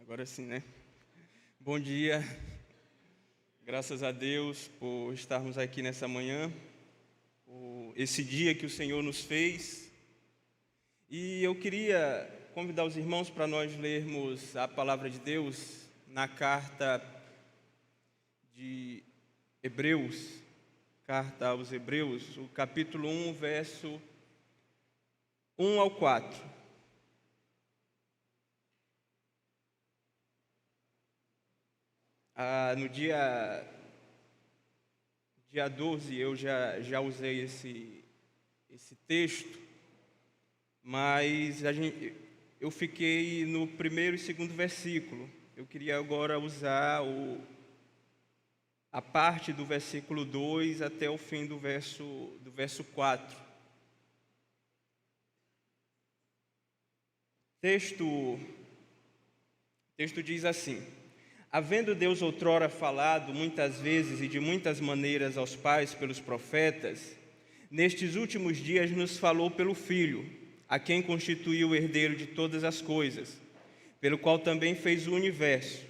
Agora sim, né? Bom dia, graças a Deus por estarmos aqui nessa manhã, por esse dia que o Senhor nos fez. E eu queria convidar os irmãos para nós lermos a palavra de Deus na carta de Hebreus, carta aos Hebreus, o capítulo 1, verso 1 ao 4. No dia 12 eu já usei esse texto, mas eu fiquei no primeiro e segundo versículo. Eu queria agora usar a parte do versículo 2 até o fim do verso 4. O texto diz assim: havendo Deus outrora falado muitas vezes e de muitas maneiras aos pais pelos profetas, nestes últimos dias nos falou pelo Filho, a quem constituiu o herdeiro de todas as coisas, pelo qual também fez o universo.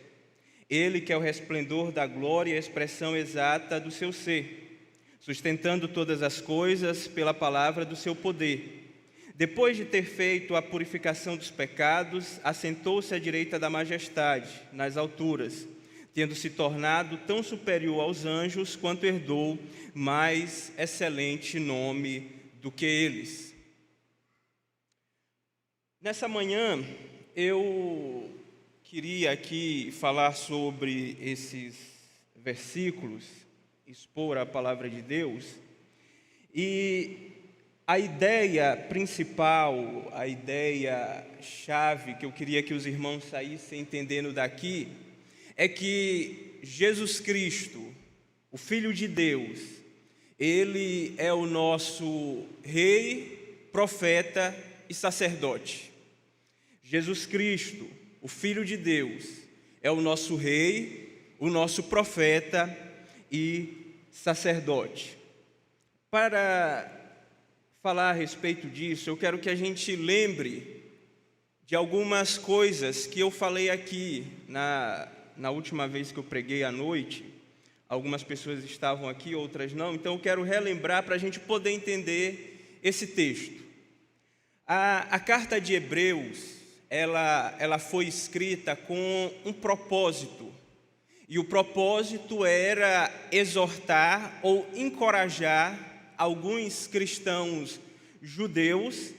Ele que é o resplendor da glória e a expressão exata do seu ser, sustentando todas as coisas pela palavra do seu poder. Depois de ter feito a purificação dos pecados, assentou-se à direita da majestade, nas alturas, tendo se tornado tão superior aos anjos, quanto herdou mais excelente nome do que eles. Nessa manhã, eu queria aqui falar sobre esses versículos, expor a palavra de Deus, e a ideia principal, a ideia-chave que eu queria que os irmãos saíssem entendendo daqui, é que Jesus Cristo, o Filho de Deus, Ele é o nosso Rei, Profeta e Sacerdote. Jesus Cristo, o Filho de Deus, é o nosso Rei, o nosso Profeta e Sacerdote. Para falar a respeito disso, eu quero que a gente lembre de algumas coisas que eu falei aqui na última vez que eu preguei à noite. Algumas pessoas estavam aqui, outras não, então eu quero relembrar para a gente poder entender esse texto. A carta de Hebreus, ela foi escrita com um propósito, e o propósito era exortar ou encorajar alguns cristãos judeus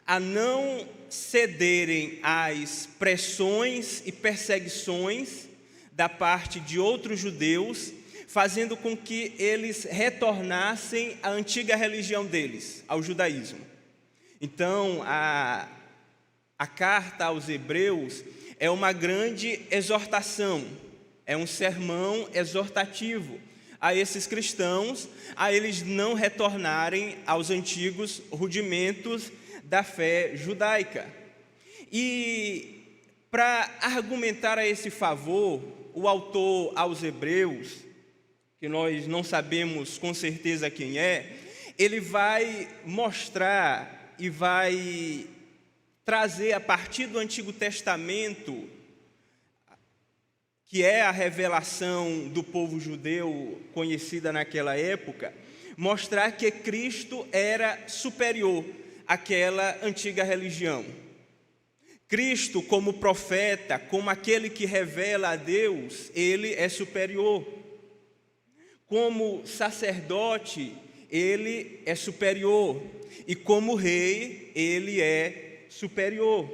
a não cederem às pressões e perseguições da parte de outros judeus, fazendo com que eles retornassem à antiga religião deles, ao judaísmo. Então, a carta aos Hebreus é uma grande exortação, é um sermão exortativo a esses cristãos, a eles não retornarem aos antigos rudimentos da fé judaica. E para argumentar a esse favor, o autor aos Hebreus, que nós não sabemos com certeza quem é, ele vai mostrar e vai trazer a partir do Antigo Testamento, que é a revelação do povo judeu conhecida naquela época, mostrar que Cristo era superior àquela antiga religião. Cristo, como profeta, como aquele que revela a Deus, ele é superior. Como sacerdote, ele é superior. E como rei, ele é superior.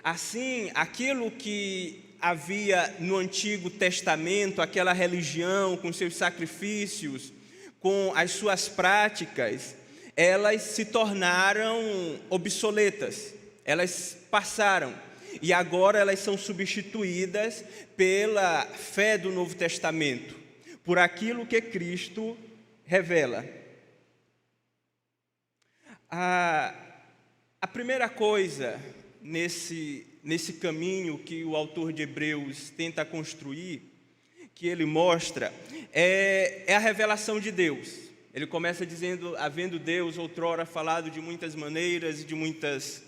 Assim, aquilo que havia no Antigo Testamento, aquela religião com seus sacrifícios, com as suas práticas, elas se tornaram obsoletas, elas passaram, e agora elas são substituídas pela fé do Novo Testamento, por aquilo que Cristo revela. A primeira coisa nesse caminho que o autor de Hebreus tenta construir, que ele mostra, é a revelação de Deus. Ele começa dizendo: havendo Deus outrora falado de muitas maneiras e de muitas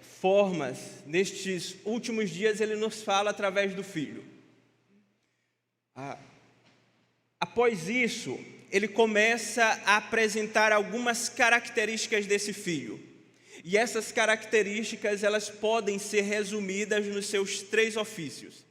formas, nestes últimos dias ele nos fala através do Filho. Após isso, ele começa a apresentar algumas características desse Filho. E essas características, elas podem ser resumidas nos seus 3 ofícios.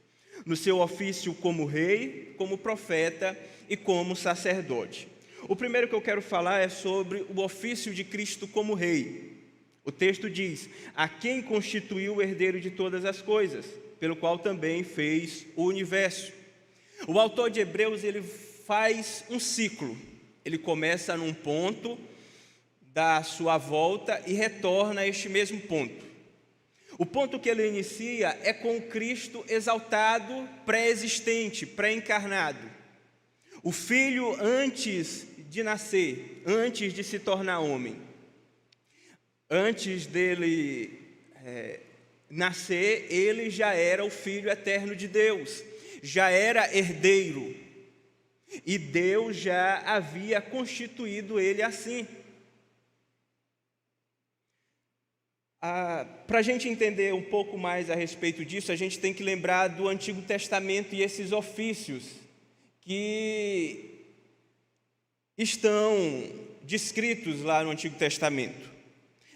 No seu ofício como rei, como profeta e como sacerdote. O primeiro que eu quero falar é sobre o ofício de Cristo como rei. O texto diz: a quem constituiu o herdeiro de todas as coisas, pelo qual também fez o universo. O autor de Hebreus, ele faz um ciclo. Ele começa num ponto, dá a sua volta e retorna a este mesmo ponto. O ponto que ele inicia é com o Cristo exaltado, pré-existente, pré-encarnado. O Filho antes de nascer, antes de se tornar homem. Antes dele nascer, ele já era o Filho eterno de Deus, já era herdeiro, e Deus já havia constituído ele assim. Para a gente entender um pouco mais a respeito disso, a gente tem que lembrar do Antigo Testamento e esses ofícios que estão descritos lá no Antigo Testamento.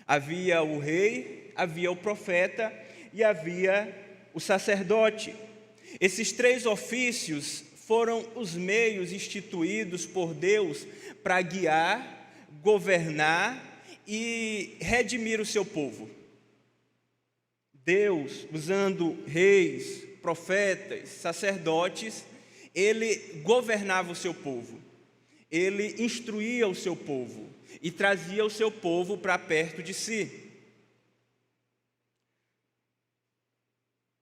Havia o rei, havia o profeta e havia o sacerdote. Esses 3 ofícios foram os meios instituídos por Deus para guiar, governar e redimir o seu povo. Deus, usando reis, profetas, sacerdotes, ele governava o seu povo, ele instruía o seu povo e trazia o seu povo para perto de si.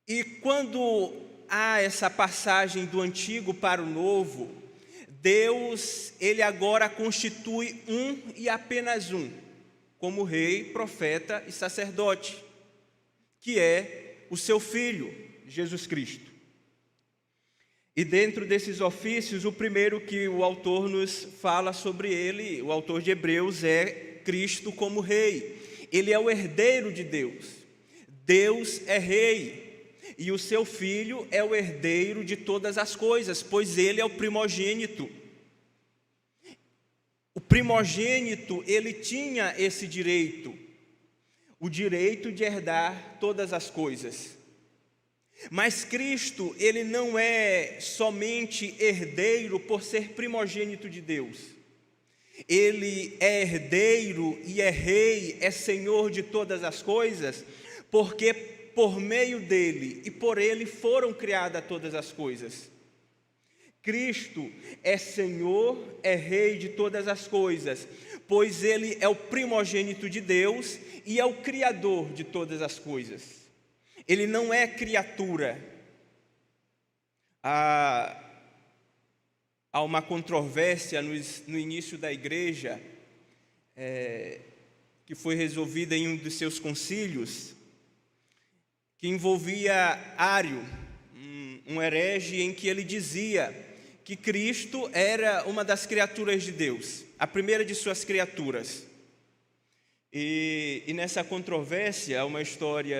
E quando há essa passagem do antigo para o novo, Deus, ele agora constitui um e apenas um, como rei, profeta e sacerdote, que é o seu Filho, Jesus Cristo. E dentro desses ofícios, o primeiro que o autor nos fala sobre ele, o autor de Hebreus, é Cristo como rei. Ele é o herdeiro de Deus. Deus é rei. E o seu Filho é o herdeiro de todas as coisas, pois ele é o primogênito. O primogênito, ele tinha esse direito, o direito de herdar todas as coisas. Mas Cristo, ele não é somente herdeiro por ser primogênito de Deus. Ele é herdeiro e é rei, é senhor de todas as coisas, porque por meio dele e por ele foram criadas todas as coisas. Cristo é Senhor, é Rei de todas as coisas, pois ele é o primogênito de Deus e é o Criador de todas as coisas. Ele não é criatura. Há uma controvérsia no início da igreja, que foi resolvida em um dos seus concílios, que envolvia Ário, um herege, em que ele dizia que Cristo era uma das criaturas de Deus, a primeira de suas criaturas. E nessa controvérsia, há uma história,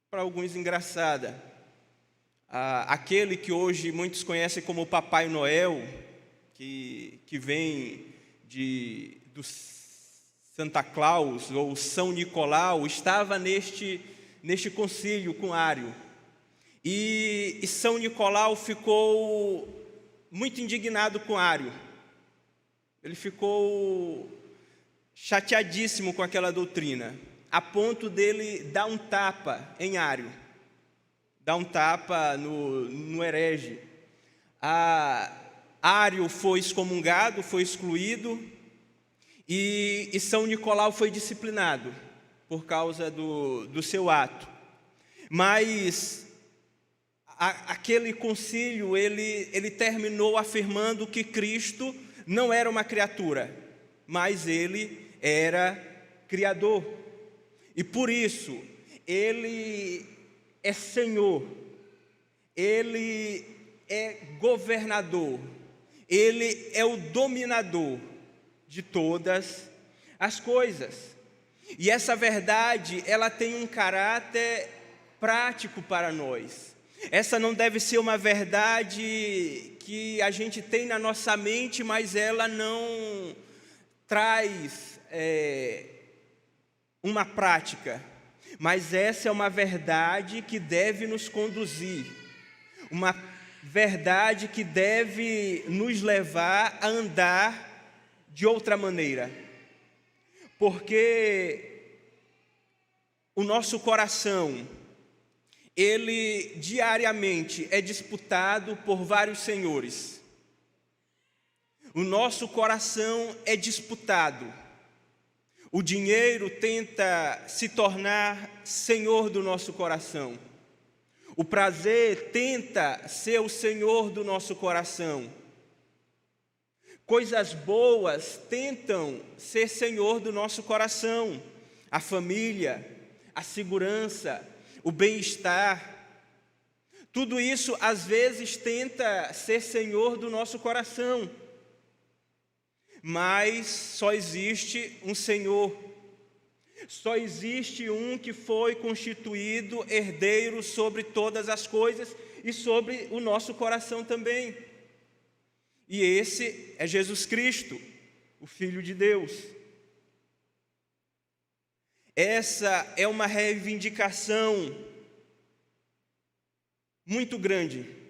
para alguns, engraçada. Aquele que hoje muitos conhecem como Papai Noel, que vem do Santa Claus ou São Nicolau, estava neste concílio com Ário. E São Nicolau ficou muito indignado com Ário. Ele ficou chateadíssimo com aquela doutrina, a ponto dele dar um tapa em Ário, dar um tapa no herege. Ário foi excomungado, foi excluído, e São Nicolau foi disciplinado por causa do seu ato. Mas aquele concílio, ele terminou afirmando que Cristo não era uma criatura, mas ele era Criador. E por isso, ele é Senhor, ele é governador, ele é o dominador de todas as coisas. E essa verdade, ela tem um caráter prático para nós. Essa não deve ser uma verdade que a gente tem na nossa mente, mas ela não traz uma prática. Mas essa é uma verdade que deve nos conduzir, uma verdade que deve nos levar a andar de outra maneira. Porque o nosso coração, ele diariamente é disputado por vários senhores. O nosso coração é disputado. O dinheiro tenta se tornar senhor do nosso coração. O prazer tenta ser o senhor do nosso coração. Coisas boas tentam ser senhor do nosso coração. A família, a segurança, o bem-estar. Tudo isso, às vezes, tenta ser senhor do nosso coração. Mas só existe um Senhor. Só existe um que foi constituído herdeiro sobre todas as coisas e sobre o nosso coração também. E esse é Jesus Cristo, o Filho de Deus. Essa é uma reivindicação muito grande.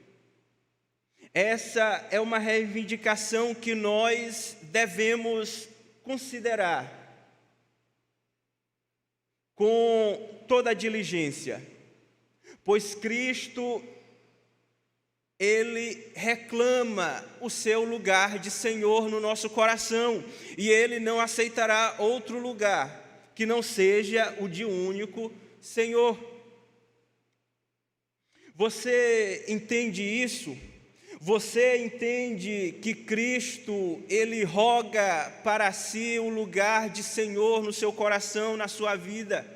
Essa é uma reivindicação que nós devemos considerar com toda a diligência, pois Cristo, Ele reclama o seu lugar de Senhor no nosso coração, e Ele não aceitará outro lugar que não seja o de um único Senhor. Você entende isso? Você entende que Cristo, Ele roga para si o lugar de Senhor no seu coração, na sua vida,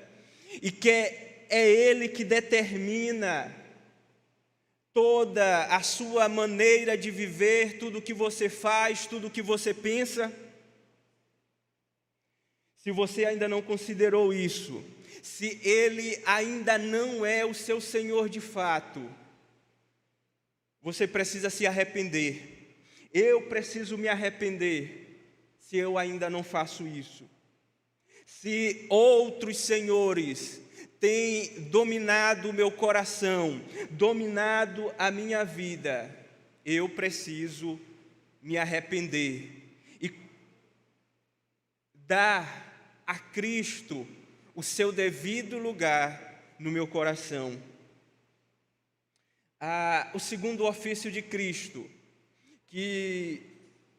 e que é Ele que determina toda a sua maneira de viver, tudo o que você faz, tudo o que você pensa? Se você ainda não considerou isso, se Ele ainda não é o seu Senhor de fato, você precisa se arrepender. Eu preciso me arrepender se eu ainda não faço isso. Se outros senhores têm dominado o meu coração, dominado a minha vida, eu preciso me arrepender e dar a Cristo o seu devido lugar no meu coração. O segundo ofício de Cristo, que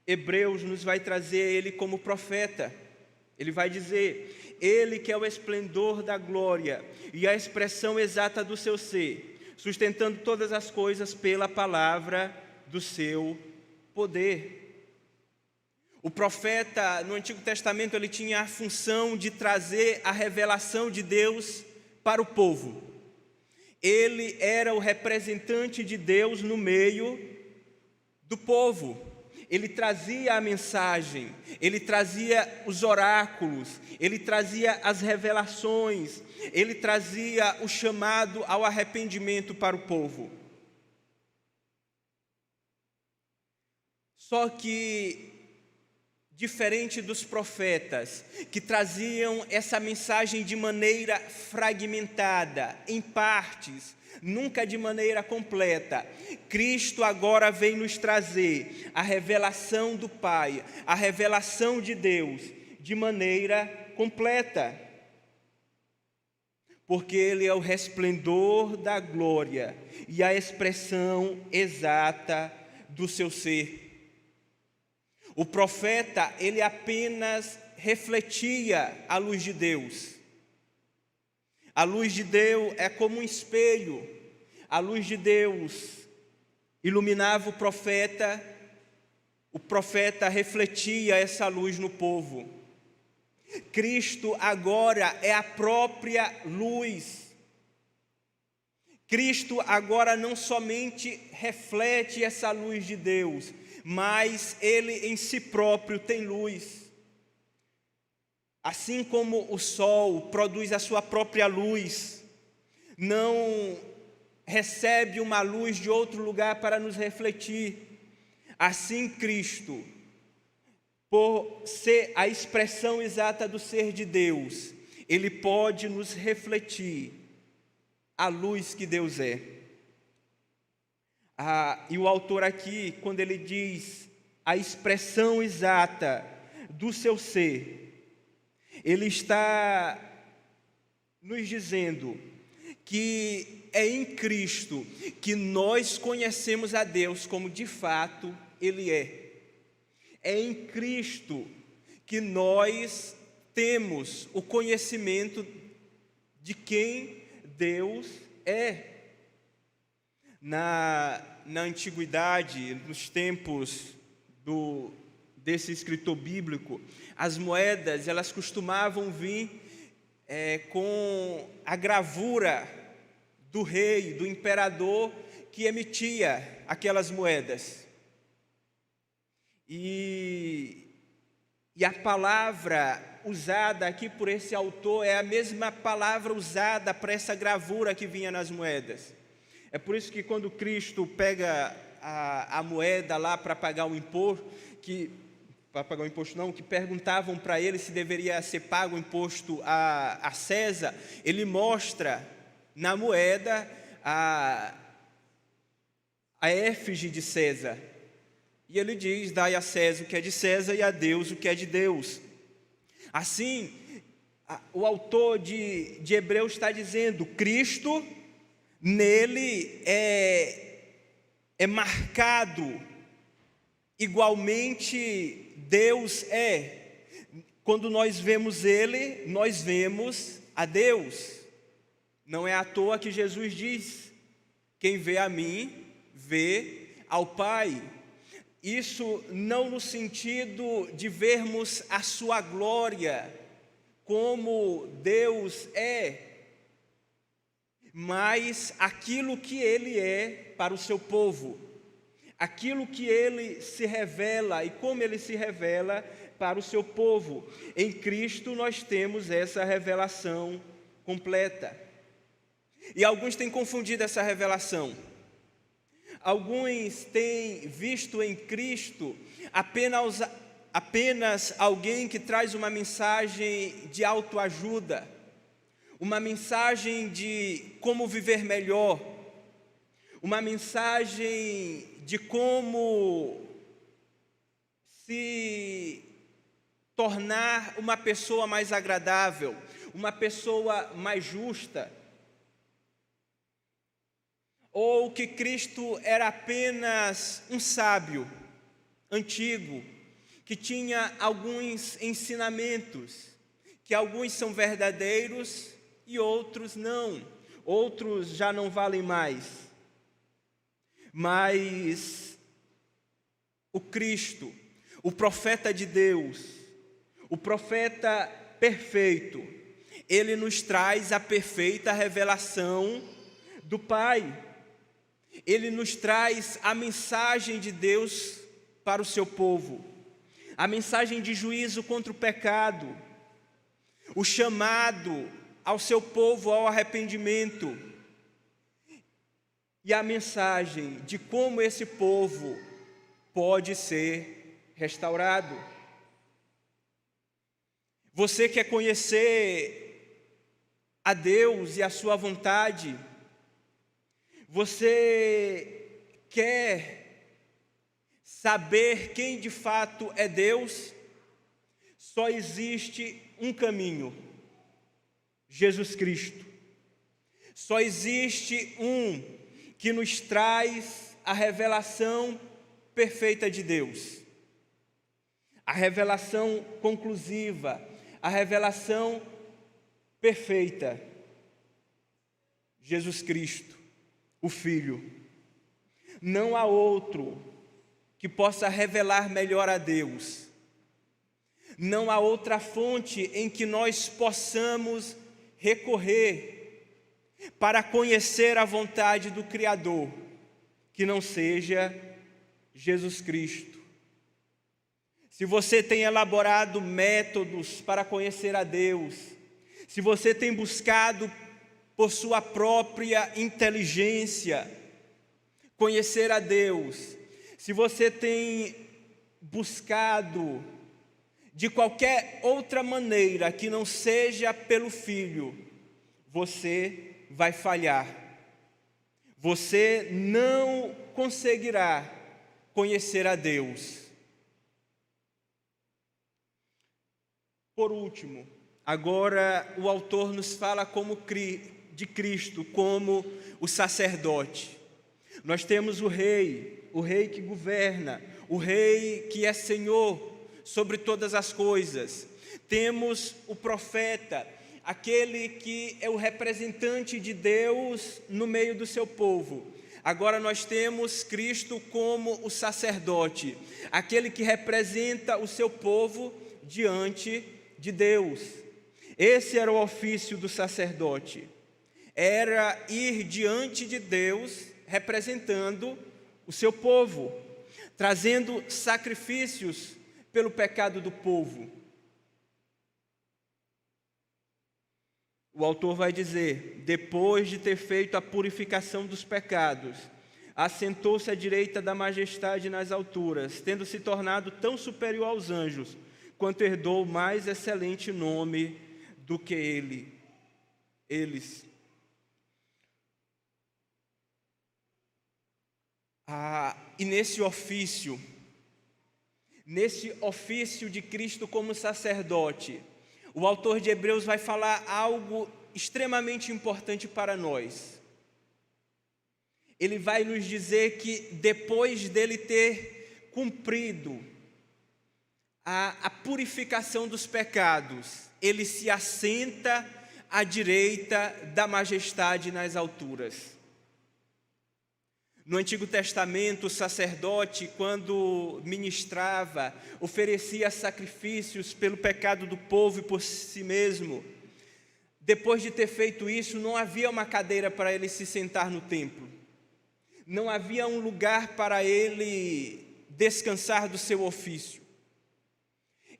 Hebreus nos vai trazer ele como profeta. Ele vai dizer: Ele que é o esplendor da glória e a expressão exata do seu ser, sustentando todas as coisas pela palavra do seu poder. O profeta no Antigo Testamento, ele tinha a função de trazer a revelação de Deus para o povo. Ele era o representante de Deus no meio do povo. Ele trazia a mensagem, ele trazia os oráculos, ele trazia as revelações, ele trazia o chamado ao arrependimento para o povo. Só que, diferente dos profetas, que traziam essa mensagem de maneira fragmentada, em partes, nunca de maneira completa, Cristo agora vem nos trazer a revelação do Pai, a revelação de Deus, de maneira completa. Porque Ele é o resplendor da glória e a expressão exata do seu ser. O profeta, ele apenas refletia a luz de Deus. A luz de Deus é como um espelho. A luz de Deus iluminava o profeta refletia essa luz no povo. Cristo agora é a própria luz. Cristo agora não somente reflete essa luz de Deus, mas Ele em si próprio tem luz. assim como o sol produz a sua própria luz, não recebe uma luz de outro lugar para nos refletir, assim Cristo, por ser a expressão exata do ser de Deus, Ele pode nos refletir a luz que Deus é. E o autor aqui, quando ele diz a expressão exata do seu ser, ele está nos dizendo que é em Cristo que nós conhecemos a Deus como de fato Ele é. É em Cristo que nós temos o conhecimento de quem Deus é. Na antiguidade, nos tempos desse escritor bíblico, as moedas elas costumavam vir com a gravura do rei, do imperador que emitia aquelas moedas. E a palavra usada aqui por esse autor é a mesma palavra usada para essa gravura que vinha nas moedas. É por isso que quando Cristo pega a moeda lá para pagar o imposto, que perguntavam para ele se deveria ser pago o imposto a César, ele mostra na moeda a efígie de César. E ele diz: dai a César o que é de César e a Deus o que é de Deus. Assim, o autor de Hebreus está dizendo: Cristo, nele é marcado, igualmente Deus é. Quando nós vemos Ele, nós vemos a Deus. Não é à toa que Jesus diz: quem vê a mim, vê ao Pai. Isso não no sentido de vermos a sua glória como Deus é, mas aquilo que Ele é para o seu povo, aquilo que Ele se revela e como Ele se revela para o seu povo. Em Cristo nós temos essa revelação completa. E alguns têm confundido essa revelação. Alguns têm visto em Cristo apenas alguém que traz uma mensagem de autoajuda, uma mensagem de como viver melhor, uma mensagem de como se tornar uma pessoa mais agradável, uma pessoa mais justa. Ou que Cristo era apenas um sábio antigo, que tinha alguns ensinamentos, que alguns são verdadeiros e outros não, outros já não valem mais. Mas o Cristo, o profeta de Deus, o profeta perfeito, ele nos traz a perfeita revelação do Pai. Ele nos traz a mensagem de Deus para o seu povo, a mensagem de juízo contra o pecado, o chamado ao seu povo ao arrependimento e a mensagem de como esse povo pode ser restaurado. Você quer conhecer a Deus e a sua vontade? Você quer saber quem de fato é Deus? Só existe um caminho: Jesus Cristo. Só existe um que nos traz a revelação perfeita de Deus, a revelação conclusiva, a revelação perfeita: Jesus Cristo, o Filho. Não há outro que possa revelar melhor a Deus. Não há outra fonte em que nós possamos recorrer para conhecer a vontade do Criador, que não seja Jesus Cristo. se você tem elaborado métodos para conhecer a Deus, se você tem buscado por sua própria inteligência conhecer a Deus, se você tem buscado de qualquer outra maneira que não seja pelo Filho, você vai falhar. Você não conseguirá conhecer a Deus. Por último, agora o autor nos fala de Cristo como o sacerdote. Nós temos o rei que governa, o rei que é Senhor sobre todas as coisas. Temos o profeta, aquele que é o representante de Deus no meio do seu povo. Agora nós temos Cristo como o sacerdote, aquele que representa o seu povo diante de Deus. Esse era o ofício do sacerdote, era ir diante de Deus representando o seu povo, trazendo sacrifícios pelo pecado do povo. O autor vai dizer: depois de ter feito a purificação dos pecados, assentou-se à direita da majestade nas alturas, tendo se tornado tão superior aos anjos, quanto herdou mais excelente nome do que eles. E nesse ofício de Cristo como sacerdote, o autor de Hebreus vai falar algo extremamente importante para nós. Ele vai nos dizer que depois dele ter cumprido a purificação dos pecados, ele se assenta à direita da majestade nas alturas. No Antigo Testamento, o sacerdote, quando ministrava, oferecia sacrifícios pelo pecado do povo e por si mesmo. Depois de ter feito isso, não havia uma cadeira para ele se sentar no templo. Não havia um lugar para ele descansar do seu ofício.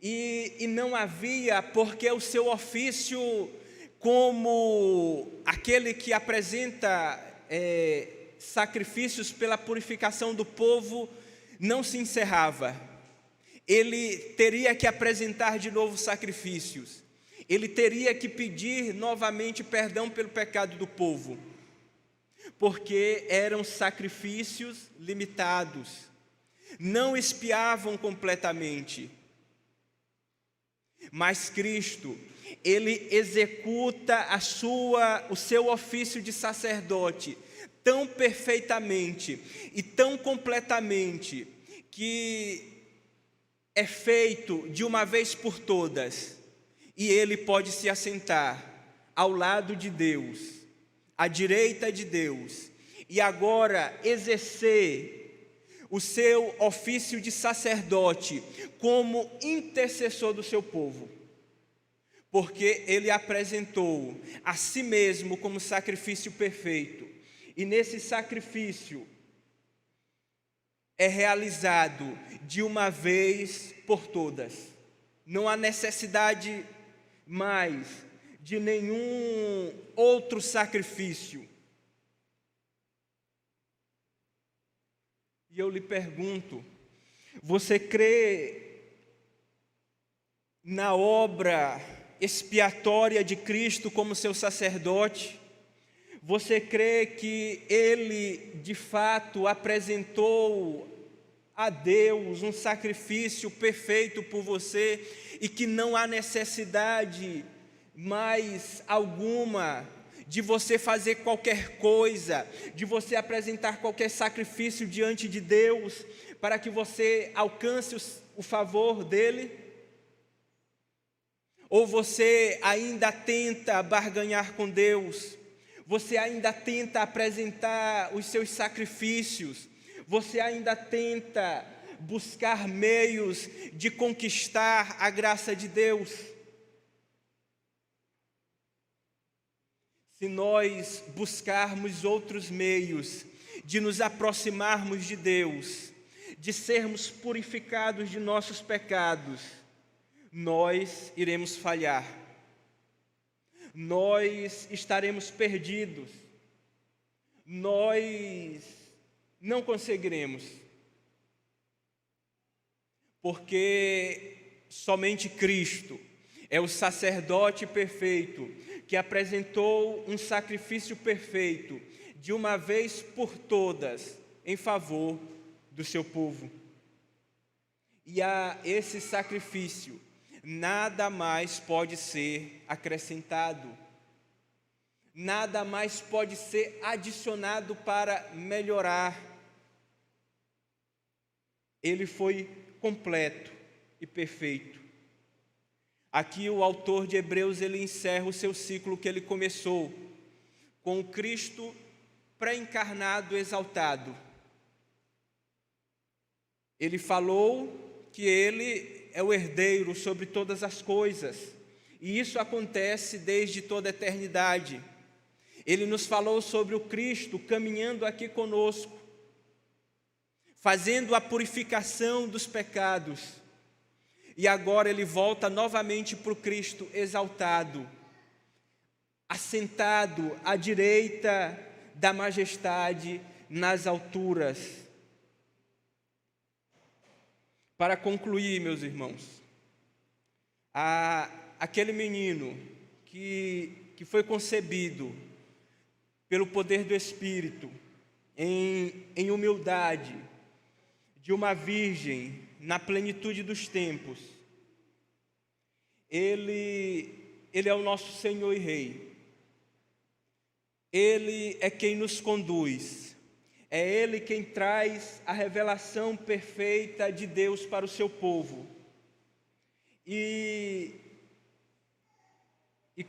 E não havia, porque o seu ofício, como aquele que apresenta sacrifícios pela purificação do povo, não se encerrava. Ele teria que apresentar de novo sacrifícios. Ele teria que pedir novamente perdão pelo pecado do povo, porque eram sacrifícios limitados, não expiavam completamente. Mas Cristo, ele executa o seu ofício de sacerdote tão perfeitamente e tão completamente, que é feito de uma vez por todas, e ele pode se assentar ao lado de Deus, à direita de Deus, e agora exercer o seu ofício de sacerdote como intercessor do seu povo, porque ele apresentou a si mesmo como sacrifício perfeito. E nesse sacrifício é realizado de uma vez por todas. Não há necessidade mais de nenhum outro sacrifício. E eu lhe pergunto: você crê na obra expiatória de Cristo como seu sacerdote? Você crê que ele, de fato, apresentou a Deus um sacrifício perfeito por você e que não há necessidade mais alguma de você fazer qualquer coisa, de você apresentar qualquer sacrifício diante de Deus para que você alcance o favor dele? Ou você ainda tenta barganhar com Deus? Você ainda tenta apresentar os seus sacrifícios? Você ainda tenta buscar meios de conquistar a graça de Deus? Se nós buscarmos outros meios de nos aproximarmos de Deus, de sermos purificados de nossos pecados, nós iremos falhar. Nós estaremos perdidos. Nós não conseguiremos. Porque somente Cristo é o sacerdote perfeito que apresentou um sacrifício perfeito de uma vez por todas em favor do seu povo. E a esse sacrifício nada mais pode ser acrescentado, nada mais pode ser adicionado para melhorar. Ele foi completo e perfeito. Aqui o autor de Hebreus, ele encerra o seu ciclo que ele começou com o Cristo pré-encarnado exaltado. Ele falou que ele é o herdeiro sobre todas as coisas, e isso acontece desde toda a eternidade. Ele nos falou sobre o Cristo caminhando aqui conosco, fazendo a purificação dos pecados. E agora ele volta novamente para o Cristo exaltado, assentado à direita da majestade nas alturas. Para concluir, meus irmãos, aquele menino que foi concebido pelo poder do Espírito, em humildade, de uma virgem, na plenitude dos tempos, Ele é o nosso Senhor e Rei. Ele é quem nos conduz. É Ele quem traz a revelação perfeita de Deus para o seu povo. E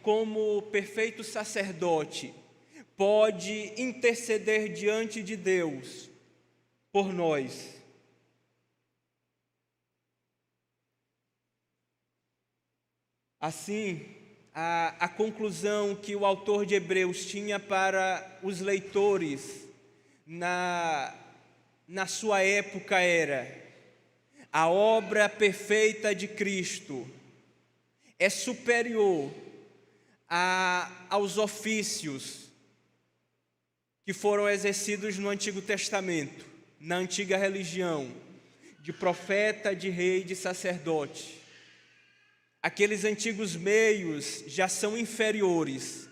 como perfeito sacerdote, pode interceder diante de Deus por nós. Assim, a conclusão que o autor de Hebreus tinha para os leitores na sua época era: a obra perfeita de Cristo é superior aos ofícios que foram exercidos no Antigo Testamento, na antiga religião, de profeta, de rei, de sacerdote. Aqueles antigos meios já são inferiores,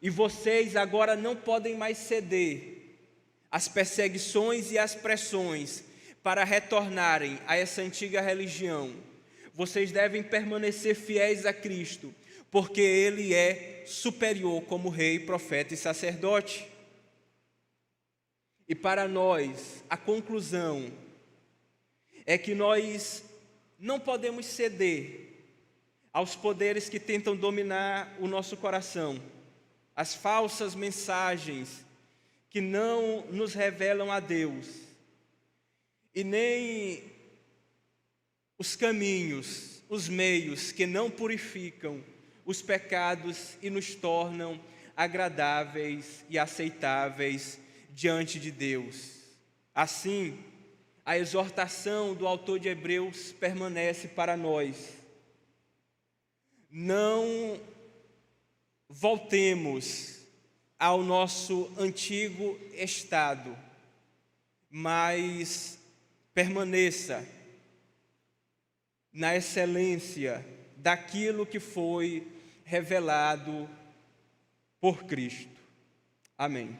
e vocês agora não podem mais ceder às perseguições e às pressões para retornarem a essa antiga religião. Vocês devem permanecer fiéis a Cristo, porque Ele é superior como rei, profeta e sacerdote. E para nós, a conclusão é que nós não podemos ceder aos poderes que tentam dominar o nosso coração, as falsas mensagens que não nos revelam a Deus, e nem os caminhos, os meios que não purificam os pecados e nos tornam agradáveis e aceitáveis diante de Deus. Assim, a exortação do autor de Hebreus permanece para nós: não voltemos ao nosso antigo estado, mas permaneça na excelência daquilo que foi revelado por Cristo. Amém.